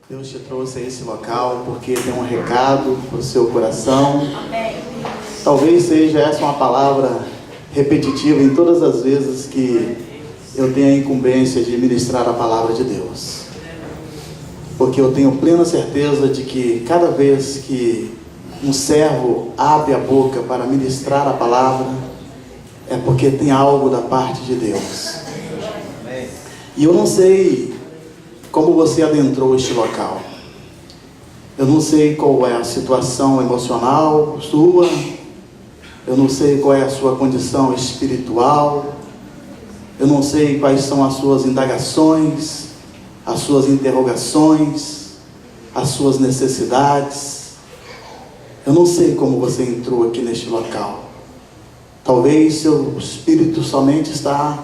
Deus te trouxe a esse local porque tem um recado para o seu coração. Amém. Talvez seja essa uma palavra repetitiva em todas as vezes que eu tenho a incumbência de ministrar a palavra de Deus. Porque eu tenho plena certeza de que cada vez que um servo abre a boca para ministrar a palavra, é porque tem algo da parte de Deus. E eu não sei como você adentrou este local. Eu não sei qual é a situação emocional sua. Eu não sei qual é a sua condição espiritual. Eu não sei quais são as suas indagações, as suas interrogações, as suas necessidades. Eu não sei como você entrou aqui neste local. Talvez seu espírito somente está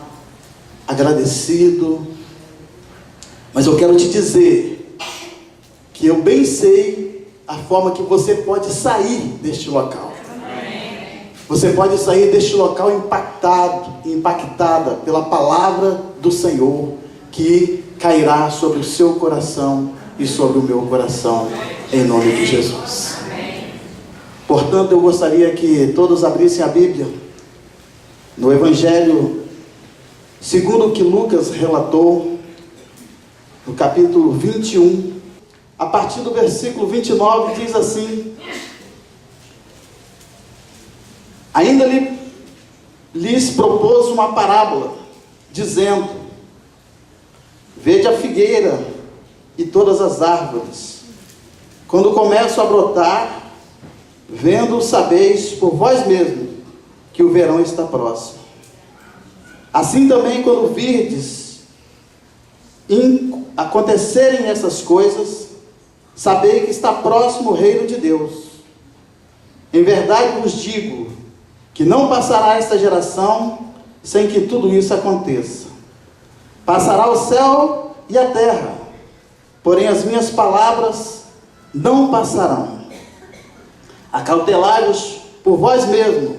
agradecido. Mas eu quero te dizer que eu bem sei a forma que você pode sair deste local. Você pode sair deste local impactada pela palavra do Senhor que cairá sobre o seu coração e sobre o meu coração, em nome de Jesus. Portanto, eu gostaria que todos abrissem a Bíblia no Evangelho segundo o que Lucas relatou, no capítulo 21, a partir do versículo 29, diz assim: ainda lhes propôs uma parábola, dizendo: vede a figueira e todas as árvores, quando começam a brotar, vendo sabeis por vós mesmos que o verão está próximo. Assim também, quando virdes acontecerem essas coisas, sabei que está próximo o reino de Deus. Em verdade vos digo que não passará esta geração sem que tudo isso aconteça. Passará o céu e a terra, porém as minhas palavras não passarão. Acautelai-vos por vós mesmos,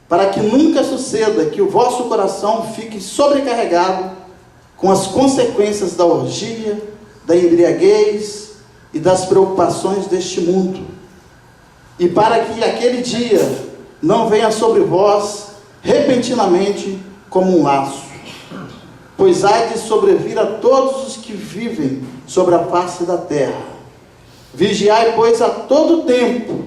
para que nunca suceda que o vosso coração fique sobrecarregado com as consequências da orgia, da embriaguez e das preocupações deste mundo, e para que aquele dia não venha sobre vós repentinamente como um laço, pois há de sobrevir a todos os que vivem sobre a face da terra. Vigiai, pois, a todo tempo,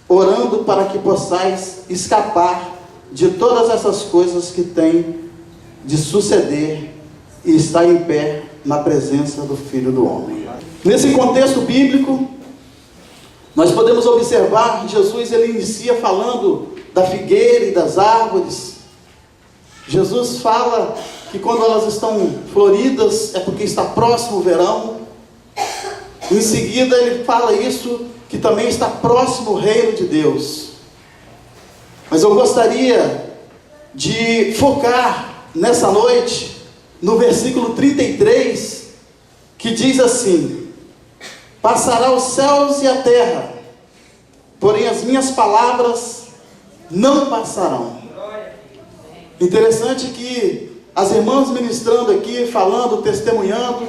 orando para que possais escapar de todas essas coisas que têm de suceder e estar em pé na presença do Filho do Homem. Nesse contexto bíblico, nós podemos observar que Jesus ele inicia falando da figueira e das árvores. Jesus fala que quando elas estão floridas é porque está próximo o verão. Em seguida ele fala isso, que também está próximo o reino de Deus. Mas eu gostaria de focar nessa noite no versículo 33, que diz assim: passará os céus e a terra, porém as minhas palavras não passarão. Interessante que as irmãs ministrando aqui, falando, testemunhando,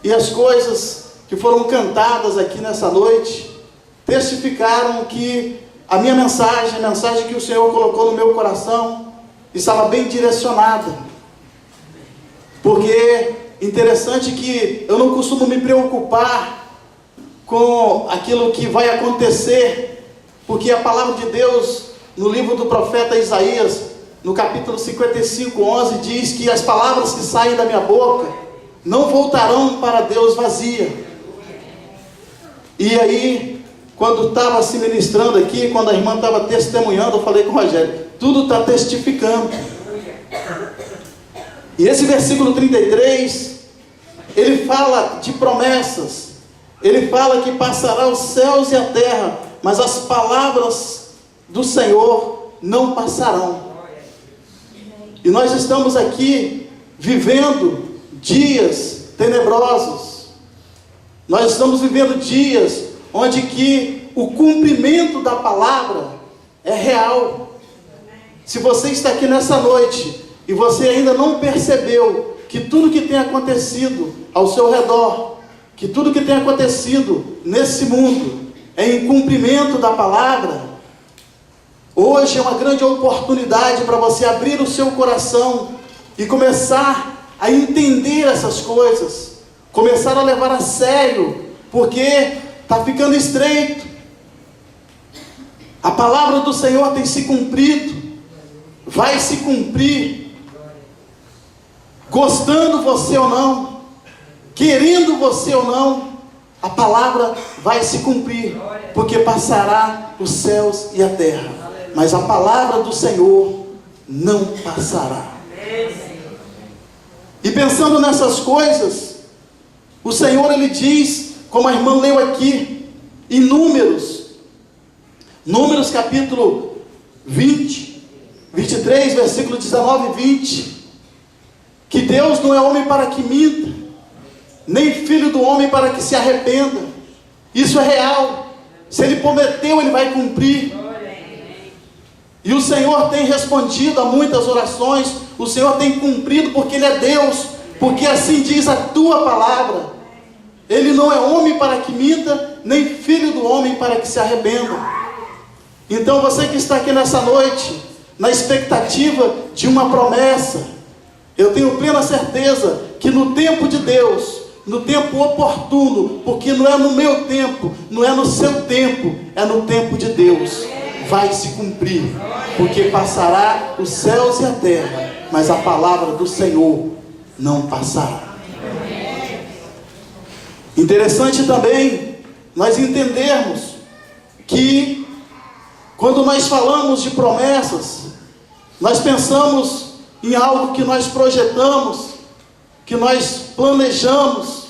e as coisas que foram cantadas aqui nessa noite, testificaram que a minha mensagem, a mensagem que o Senhor colocou no meu coração, estava bem direcionada. Porque interessante que eu não costumo me preocupar com aquilo que vai acontecer, porque a palavra de Deus, no livro do profeta Isaías, no capítulo 55:11, diz que as palavras que saem da minha boca não voltarão para Deus vazia. E aí, quando estava se ministrando aqui, quando a irmã estava testemunhando, eu falei com o Rogério: tudo está testificando. E esse versículo 33, ele fala de promessas. Ele fala que passará os céus e a terra, mas as palavras do Senhor não passarão. E nós estamos aqui vivendo dias tenebrosos. Nós estamos vivendo dias onde que o cumprimento da palavra é real. Se você está aqui nessa noite e você ainda não percebeu que tudo que tem acontecido ao seu redor que tudo que tem acontecido nesse mundo é em cumprimento da palavra, hoje é uma grande oportunidade para você abrir o seu coração e começar a entender essas coisas, começar a levar a sério, porque está ficando estreito. A palavra do Senhor tem se cumprido, vai se cumprir, gostando você ou não, querendo você ou não, a palavra vai se cumprir, porque passará os céus e a terra, mas a palavra do Senhor não passará. E pensando nessas coisas, o Senhor, Ele diz, como a irmã leu aqui, em Números capítulo 23, versículo 19 e 20, que Deus não é homem para que minta, nem filho do homem para que se arrependa. Isso é real. Se Ele prometeu, Ele vai cumprir. E o Senhor tem respondido a muitas orações, o Senhor tem cumprido, porque Ele é Deus, porque assim diz a tua palavra. Ele não é homem para que minta, nem filho do homem para que se arrependa. Então você que está aqui nessa noite, na expectativa de uma promessa, eu tenho plena certeza que no tempo de Deus, no tempo oportuno, porque não é no meu tempo, não é no seu tempo, é no tempo de Deus, vai se cumprir, porque passará os céus e a terra, mas a palavra do Senhor não passará. Interessante também nós entendermos que quando nós falamos de promessas, nós pensamos em algo que nós projetamos, que nós planejamos.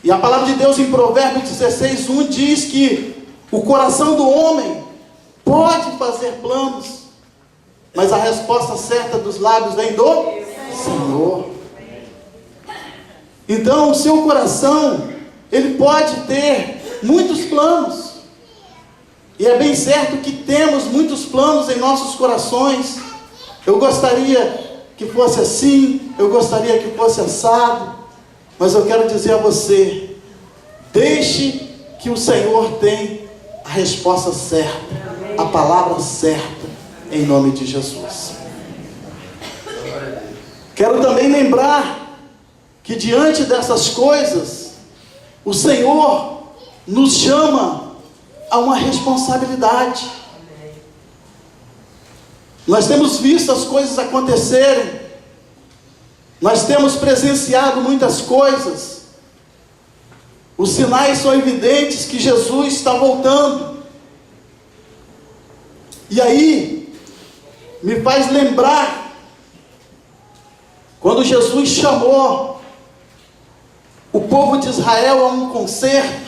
E a palavra de Deus em Provérbios 16:1 diz que o coração do homem pode fazer planos, mas a resposta certa dos lábios vem do Senhor. Então o seu coração, ele pode ter muitos planos, e é bem certo que temos muitos planos em nossos corações. Eu gostaria que fosse assim, eu gostaria que fosse assado, mas eu quero dizer a você, deixe que o Senhor tenha a resposta certa, a palavra certa, em nome de Jesus. Quero também lembrar que diante dessas coisas, o Senhor nos chama a uma responsabilidade. Nós temos visto as coisas acontecerem, nós temos presenciado muitas coisas, os sinais são evidentes que Jesus está voltando. E aí, me faz lembrar, quando Jesus chamou o povo de Israel a um concerto,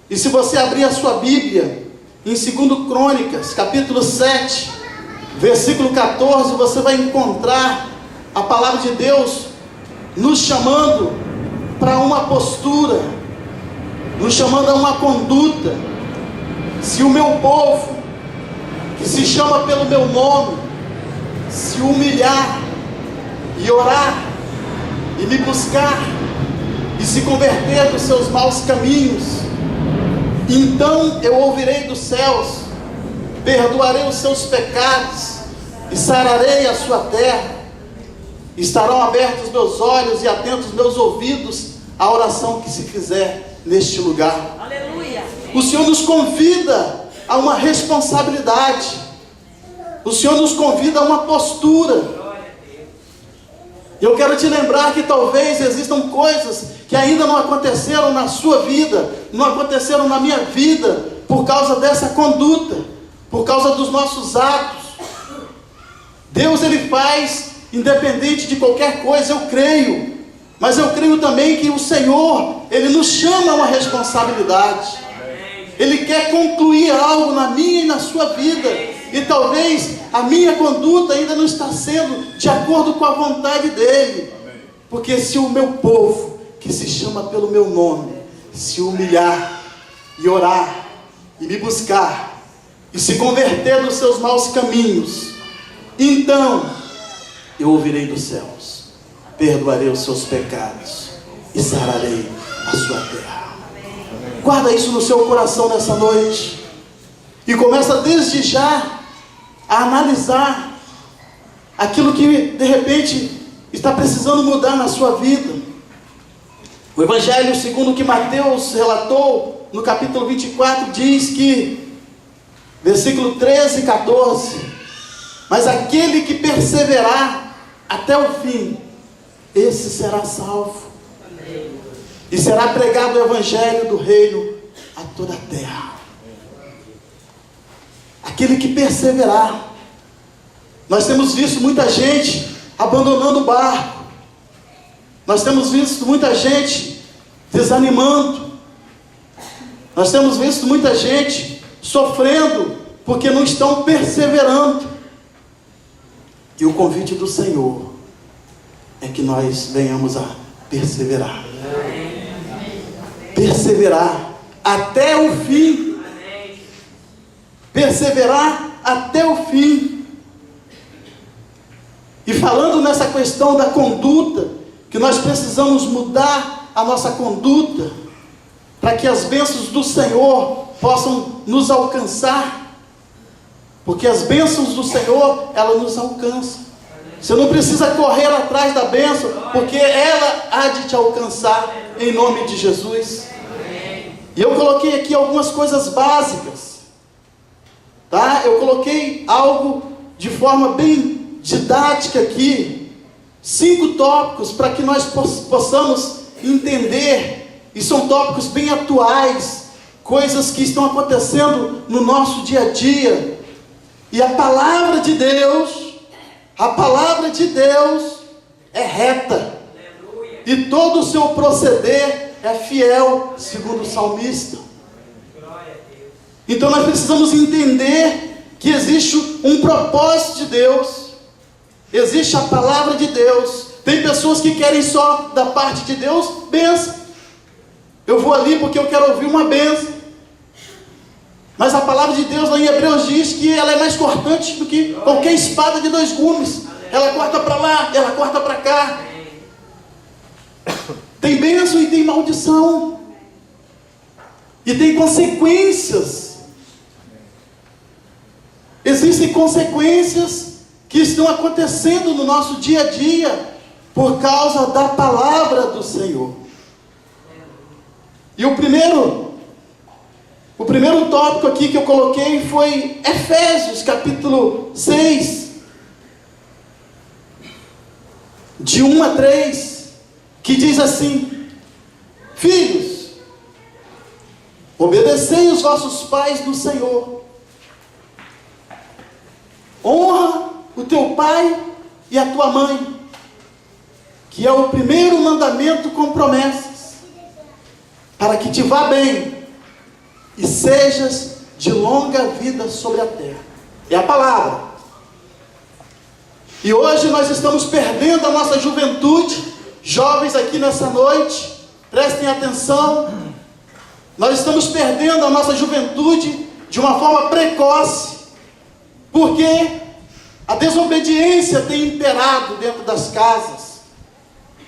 e se você abrir a sua Bíblia, em 2 Crônicas, capítulo 7, versículo 14, você vai encontrar a palavra de Deus nos chamando para uma postura, nos chamando a uma conduta. Se o meu povo, que se chama pelo meu nome, se humilhar e orar e me buscar e se converter dos seus maus caminhos, então eu ouvirei dos céus, perdoarei os seus pecados e sararei a sua terra. Estarão abertos meus olhos e atentos meus ouvidos à oração que se fizer neste lugar. Aleluia. O Senhor nos convida a uma responsabilidade. O Senhor nos convida a uma postura. Eu quero te lembrar que talvez existam coisas que ainda não aconteceram na sua vida, não aconteceram na minha vida, por causa dessa conduta, por causa dos nossos atos. Deus, Ele faz independente de qualquer coisa, eu creio. Mas eu creio também que o Senhor, Ele nos chama a uma responsabilidade. Ele quer concluir algo na minha e na sua vida. E talvez a minha conduta ainda não está sendo de acordo com a vontade dEle. Porque se o meu povo, que se chama pelo meu nome, se humilhar e orar e me buscar e se converter dos seus maus caminhos, então eu ouvirei dos céus, perdoarei os seus pecados e sararei a sua terra. Guarda isso no seu coração nessa noite. E começa desde já a analisar aquilo que de repente está precisando mudar na sua vida. O Evangelho segundo que Mateus relatou no capítulo 24 diz que, versículo 13 e 14: mas aquele que perseverar até o fim, esse será salvo. E será pregado o Evangelho do reino a toda a terra. Aquele que perseverar. Nós temos visto muita gente abandonando o barco. Nós temos visto muita gente desanimando. Nós temos visto muita gente sofrendo porque não estão perseverando. E o convite do Senhor é que nós venhamos a perseverar. Perseverar até o fim. Perseverar até o fim. E falando nessa questão da conduta, que nós precisamos mudar a nossa conduta, para que as bênçãos do Senhor possam nos alcançar, porque as bênçãos do Senhor, elas nos alcançam. Você não precisa correr atrás da bênção, porque ela há de te alcançar, em nome de Jesus. E eu coloquei aqui algumas coisas básicas, tá? Eu coloquei algo de forma bem didática aqui, 5 tópicos para que nós possamos entender, e são tópicos bem atuais, coisas que estão acontecendo no nosso dia a dia. E a palavra de Deus é reta, e todo o seu proceder é fiel, segundo o salmista. Então nós precisamos entender que existe um propósito de Deus, existe a palavra de Deus. Tem pessoas que querem só da parte de Deus bênção. Eu vou ali porque eu quero ouvir uma bênção. Mas a palavra de Deus lá em Hebreus diz que ela é mais cortante do que qualquer espada de 2 gumes. Ela corta para lá, ela corta para cá. Tem bênção e tem maldição. E tem consequências. Existem consequências que estão acontecendo no nosso dia a dia por causa da palavra do Senhor. E o primeiro tópico aqui que eu coloquei foi Efésios capítulo 6, de 1 a 3, que diz assim: filhos, obedecei os vossos pais no Senhor. Honra o teu pai e a tua mãe, que é o primeiro mandamento com promessas, para que te vá bem e sejas de longa vida sobre a terra. É a palavra. E hoje nós estamos perdendo a nossa juventude. Jovens aqui nessa noite, prestem atenção. Nós estamos perdendo a nossa juventude de uma forma precoce, porque a desobediência tem imperado dentro das casas.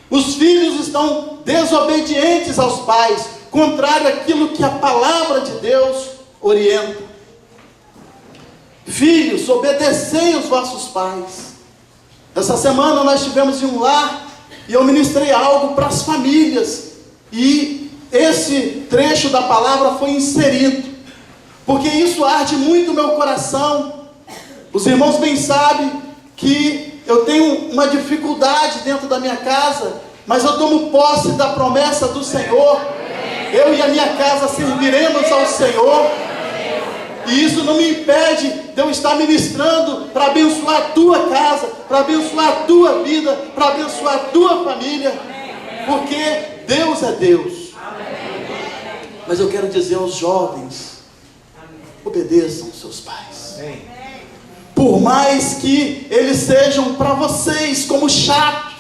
Os filhos estão desobedientes aos pais, contrário àquilo que a palavra de Deus orienta. Filhos, obedecei os vossos pais. Essa semana nós estivemos em um lar e eu ministrei algo para as famílias, e esse trecho da palavra foi inserido, porque isso arde muito o meu coração. Os irmãos bem sabem que eu tenho uma dificuldade dentro da minha casa, mas eu tomo posse da promessa do Senhor. Eu e a minha casa serviremos ao Senhor, e isso não me impede de eu estar ministrando para abençoar a tua casa, para abençoar a tua vida, para abençoar a tua família, porque Deus é Deus. Mas eu quero dizer aos jovens: obedeçam seus pais. Por mais que eles sejam para vocês como chatos,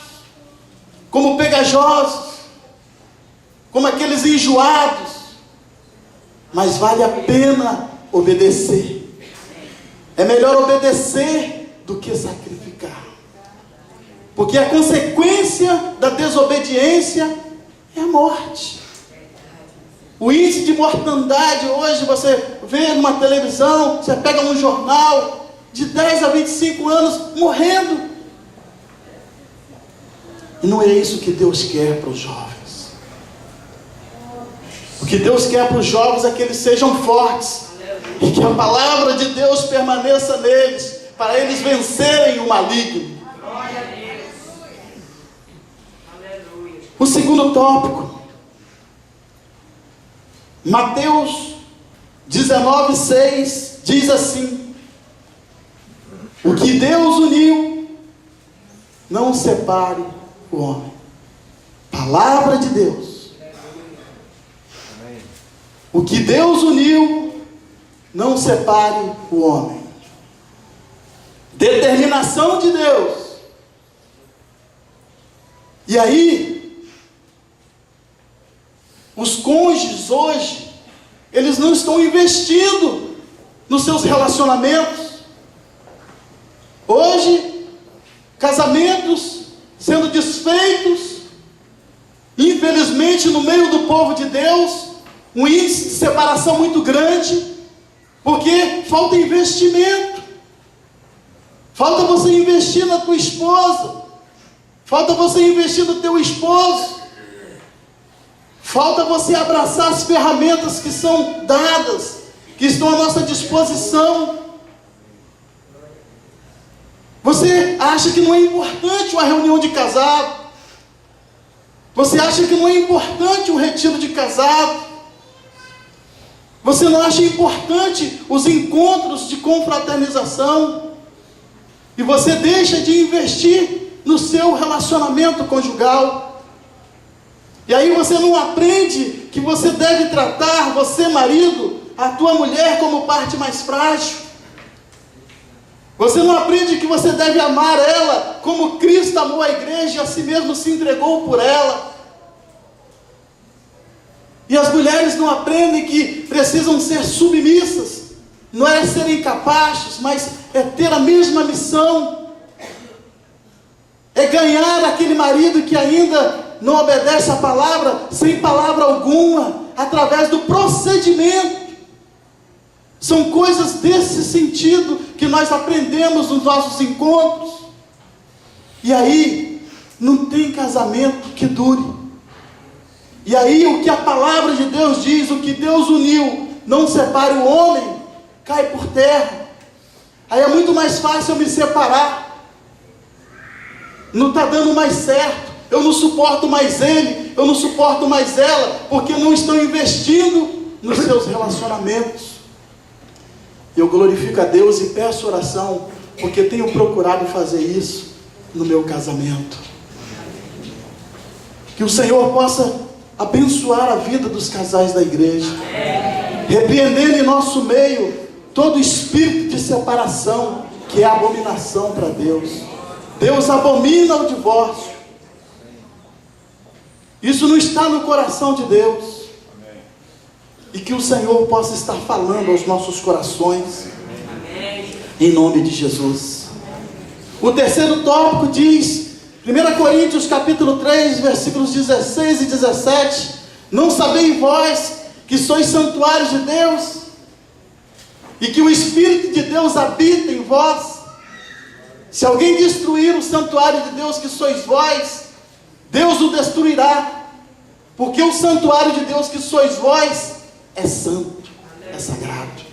como pegajosos, como aqueles enjoados, mas vale a pena obedecer. É melhor obedecer do que sacrificar, porque a consequência da desobediência é a morte. O índice de mortandade hoje, você vê numa televisão, você pega um jornal, de 10 a 25 anos morrendo. E não é isso que Deus quer para os jovens. O que Deus quer para os jovens é que eles sejam fortes e que a palavra de Deus permaneça neles, para eles vencerem o maligno. O segundo tópico, Mateus 19:6 diz assim: o que Deus uniu, não separe o homem. Palavra de Deus. O que Deus uniu, não separe o homem. Determinação de Deus. E aí, os cônjuges hoje, eles não estão investindo nos seus relacionamentos. Hoje, casamentos sendo desfeitos, infelizmente no meio do povo de Deus, um índice de separação muito grande, porque falta investimento. Falta você investir na tua esposa, falta você investir no teu esposo, falta você abraçar as ferramentas que são dadas, que estão à nossa disposição. Você acha que não é importante uma reunião de casado? Você acha que não é importante um retiro de casado? Você não acha importante os encontros de confraternização? E você deixa de investir no seu relacionamento conjugal. E aí você não aprende que você deve tratar, você marido, a tua mulher como parte mais frágil. Você não aprende que você deve amar ela como Cristo amou a igreja e a si mesmo se entregou por ela. E as mulheres não aprendem que precisam ser submissas. Não é serem capazes, mas é ter a mesma missão. É ganhar aquele marido que ainda não obedece a palavra, sem palavra alguma, através do procedimento. São coisas desse sentido que nós aprendemos nos nossos encontros. E aí, não tem casamento que dure. E aí, o que a palavra de Deus diz, o que Deus uniu, não separe o homem, cai por terra. Aí é muito mais fácil eu me separar. Não está dando mais certo. Eu não suporto mais ele, eu não suporto mais ela, porque não estão investindo nos seus relacionamentos. Eu glorifico a Deus e peço oração, porque tenho procurado fazer isso no meu casamento. Que o Senhor possa abençoar a vida dos casais da igreja, repreendendo em nosso meio todo espírito de separação, que é abominação para Deus. Deus abomina o divórcio. Isso não está no coração de Deus. E que o Senhor possa estar falando aos nossos corações, em nome de Jesus. O terceiro tópico diz, 1 Coríntios capítulo 3, versículos 16 e 17: não sabeis vós que sois santuários de Deus, e que o Espírito de Deus habita em vós? Se alguém destruir o santuário de Deus que sois vós, Deus o destruirá, porque o santuário de Deus que sois vós é santo, é sagrado.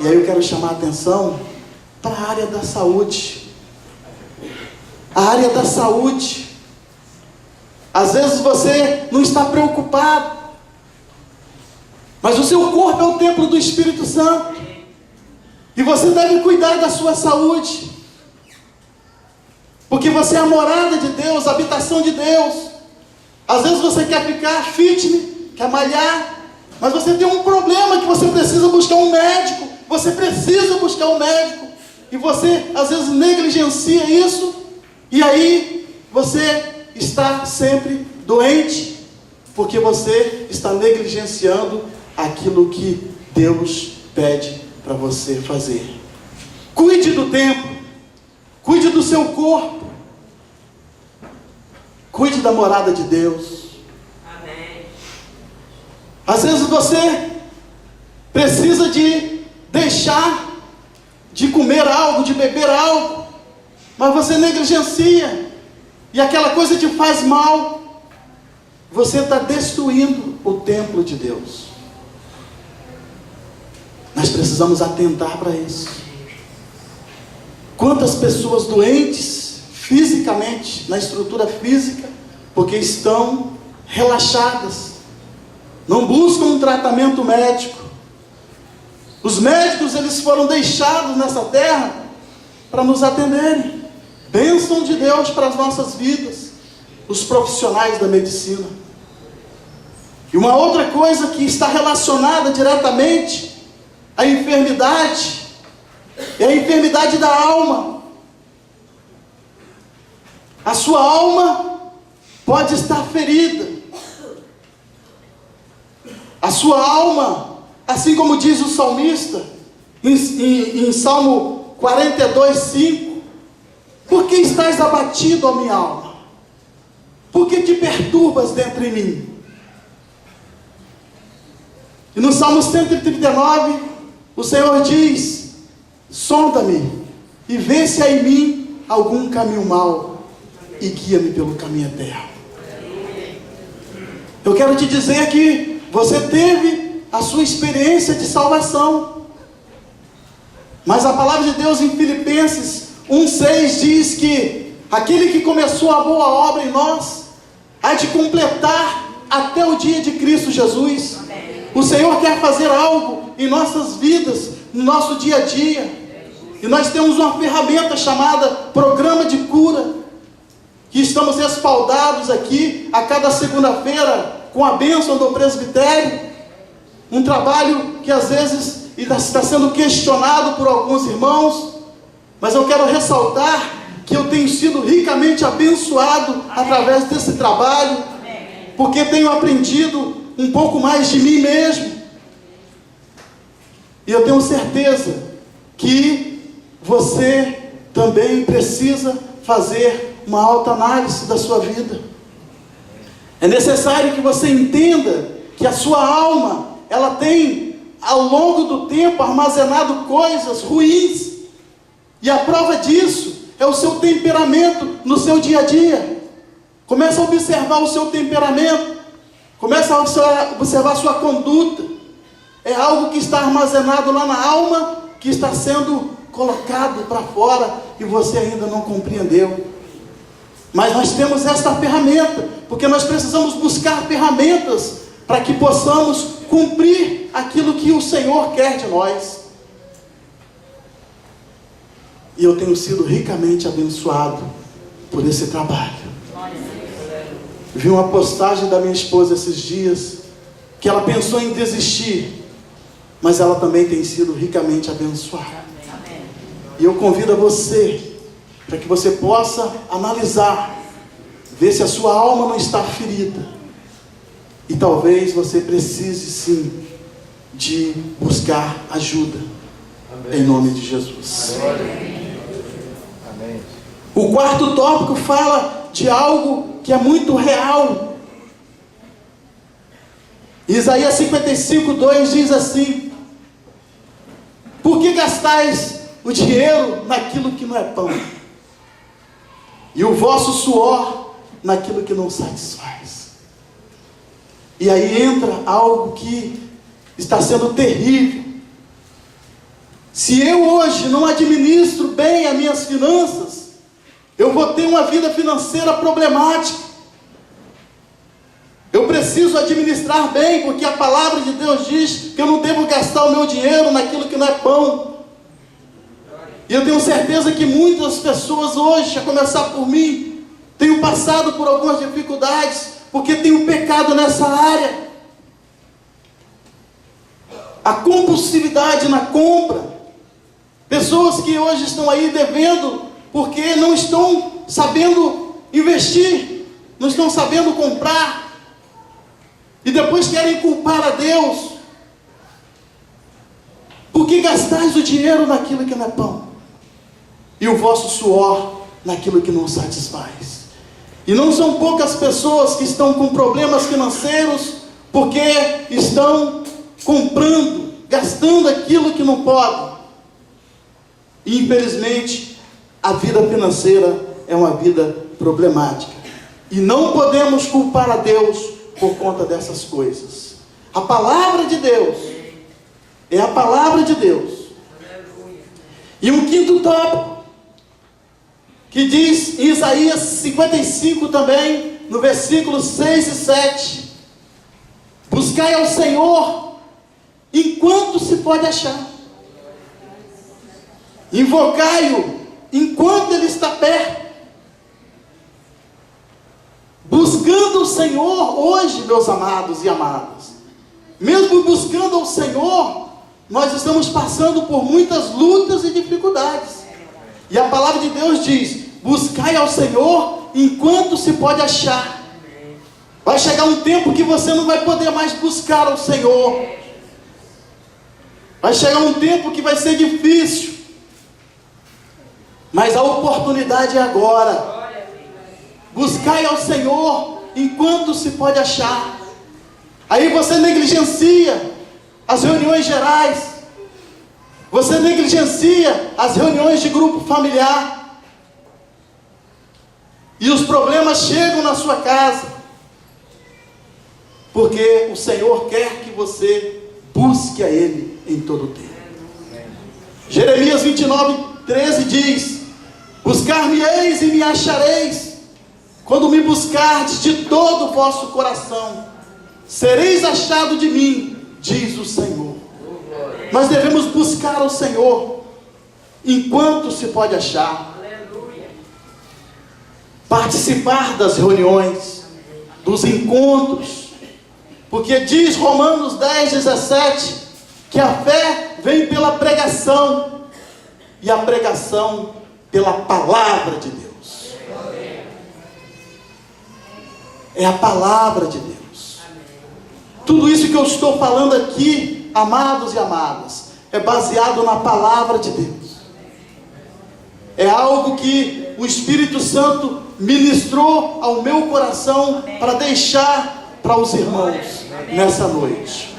E aí eu quero chamar a atenção para a área da saúde. A área da saúde. Às vezes você não está preocupado, mas o seu corpo é o templo do Espírito Santo, e você deve cuidar da sua saúde, porque você é a morada de Deus, a habitação de Deus. Às vezes você quer ficar fitness, quer malhar, mas você tem um problema que você precisa buscar um médico. Você precisa buscar um médico, e você às vezes negligencia isso, e aí você está sempre doente, porque você está negligenciando aquilo que Deus pede para você fazer. Cuide do templo, cuide do seu corpo, cuide da morada de Deus. Às vezes você precisa de deixar de comer algo, de beber algo, mas você negligencia, e aquela coisa te faz mal. Você está destruindo o templo de Deus. Nós precisamos atentar para isso. Quantas pessoas doentes fisicamente, na estrutura física, porque estão relaxadas, não buscam um tratamento médico. Os médicos, eles foram deixados nessa terra para nos atenderem. Bênção de Deus para as nossas vidas, os profissionais da medicina. E uma outra coisa que está relacionada diretamente à enfermidade, é a enfermidade da alma. A sua alma pode estar ferida. A sua alma, assim como diz o salmista, em Salmo 42:5, por que estás abatido, ó minha alma? Por que te perturbas dentro de mim? E no Salmo 139, o Senhor diz: sonda-me e vê se há em mim algum caminho mau e guia-me pelo caminho eterno. Eu quero te dizer que você teve a sua experiência de salvação, mas a palavra de Deus em Filipenses 1:6 diz que aquele que começou a boa obra em nós há de completar até o dia de Cristo Jesus. O Senhor quer fazer algo em nossas vidas, no nosso dia a dia, e nós temos uma ferramenta chamada Programa de Cura, que estamos respaldados aqui a cada segunda-feira com a bênção do presbitério. Um trabalho que às vezes está sendo questionado por alguns irmãos, mas eu quero ressaltar que eu tenho sido ricamente abençoado através desse trabalho, porque tenho aprendido um pouco mais de mim mesmo, e eu tenho certeza que você também precisa fazer uma autoanálise da sua vida. É necessário que você entenda que a sua alma, ela tem ao longo do tempo armazenado coisas ruins, e a prova disso é o seu temperamento no seu dia a dia. Começa a observar o seu temperamento, começa a observar a sua conduta. É algo que está armazenado lá na alma, que está sendo colocado para fora e você ainda não compreendeu. Mas nós temos esta ferramenta, porque nós precisamos buscar ferramentas para que possamos cumprir aquilo que o Senhor quer de nós. E eu tenho sido ricamente abençoado por esse trabalho. Vi uma postagem da minha esposa esses dias, que ela pensou em desistir, mas ela também tem sido ricamente abençoada. E eu convido a você, para que você possa analisar, ver se a sua alma não está ferida, e talvez você precise sim de buscar ajuda. Amém. Em nome de Jesus. Amém. O quarto tópico fala de algo que é muito real. Isaías 55:2 diz assim: por que gastais o dinheiro naquilo que não é pão, e o vosso suor naquilo que não satisfaz? E aí entra algo que está sendo terrível. Se eu hoje não administro bem as minhas finanças, eu vou ter uma vida financeira problemática. Eu preciso administrar bem, porque a palavra de Deus diz que eu não devo gastar o meu dinheiro naquilo que não é pão. E eu tenho certeza que muitas pessoas hoje, a começar por mim, tenham passado por algumas dificuldades, porque tem um pecado nessa área. A compulsividade na compra. Pessoas que hoje estão aí devendo, porque não estão sabendo investir, não estão sabendo comprar, e depois querem culpar a Deus. Por que gastais o dinheiro naquilo que não é pão, e o vosso suor naquilo que não satisfaz? E não são poucas pessoas que estão com problemas financeiros porque estão comprando, gastando aquilo que não podem. E infelizmente, a vida financeira é uma vida problemática. E não podemos culpar a Deus por conta dessas coisas. A palavra de Deus é a palavra de Deus. E um quinto tópico, que diz em Isaías 55 também, no versículo 6 e 7. Buscai ao Senhor enquanto se pode achar. Invocai-o enquanto Ele está perto. Buscando o Senhor hoje, meus amados e amadas. Mesmo buscando ao Senhor, nós estamos passando por muitas lutas e dificuldades. E a palavra de Deus diz: buscai ao Senhor enquanto se pode achar. Vai chegar um tempo que você não vai poder mais buscar ao Senhor. Vai chegar um tempo que vai ser difícil. Mas a oportunidade é agora. Buscai ao Senhor enquanto se pode achar. Aí você negligencia as reuniões gerais. Você negligencia as reuniões de grupo familiar. E os problemas chegam na sua casa. Porque o Senhor quer que você busque a Ele em todo o tempo. Jeremias 29:13 diz: buscar-me-eis e me achareis, quando me buscardes de todo o vosso coração. Sereis achado de mim, diz o Senhor. Nós devemos buscar ao Senhor enquanto se pode achar. Participar das reuniões, dos encontros. Porque diz Romanos 10:17 que a fé vem pela pregação, e a pregação pela palavra de Deus. É a palavra de Deus. Tudo isso que eu estou falando aqui, amados e amadas, é baseado na palavra de Deus. É algo que o Espírito Santo ministrou ao meu coração para deixar para os irmãos nessa noite.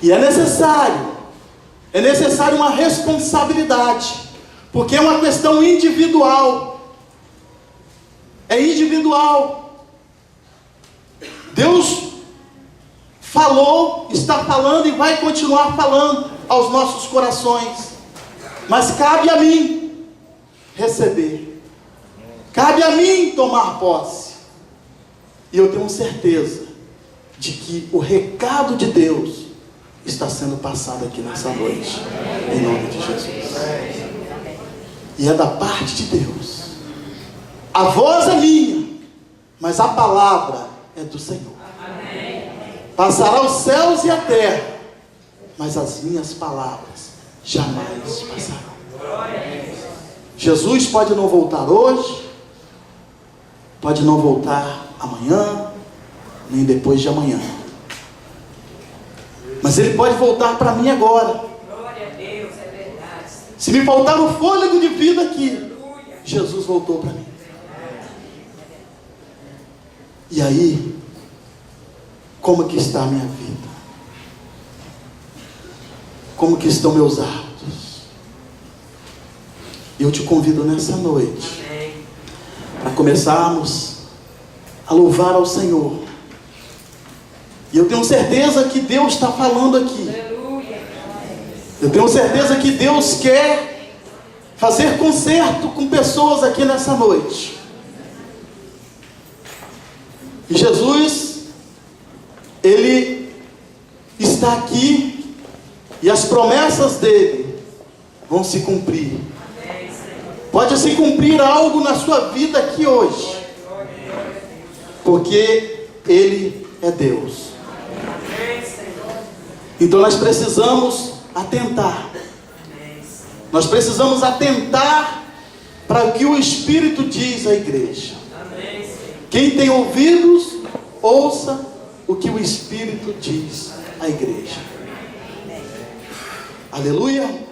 E é necessário uma responsabilidade, porque é uma questão individual. É individual. Deus falou, está falando e vai continuar falando aos nossos corações. Mas cabe a mim receber. Cabe a mim tomar posse. E eu tenho certeza de que o recado de Deus está sendo passado aqui nessa noite. Em nome de Jesus. E é da parte de Deus. A voz é minha, mas a palavra é do Senhor. Passará os céus e a terra, mas as minhas palavras jamais passarão. Jesus pode não voltar hoje, pode não voltar amanhã, nem depois de amanhã. Mas Ele pode voltar para mim agora. Se me faltar o fôlego de vida aqui, Jesus voltou para mim. E aí, como que está a minha vida? Como que estão meus hábitos? Eu te convido nessa noite para começarmos a louvar ao Senhor. E eu tenho certeza que Deus está falando aqui. Eu tenho certeza que Deus quer fazer concerto com pessoas aqui nessa noite. E Jesus, Ele está aqui e as promessas dele vão se cumprir. Pode se cumprir algo na sua vida aqui hoje, porque Ele é Deus. Então nós precisamos atentar. Nós precisamos atentar para o que o Espírito diz à igreja. Quem tem ouvidos, ouça o que o Espírito diz à igreja. Aleluia.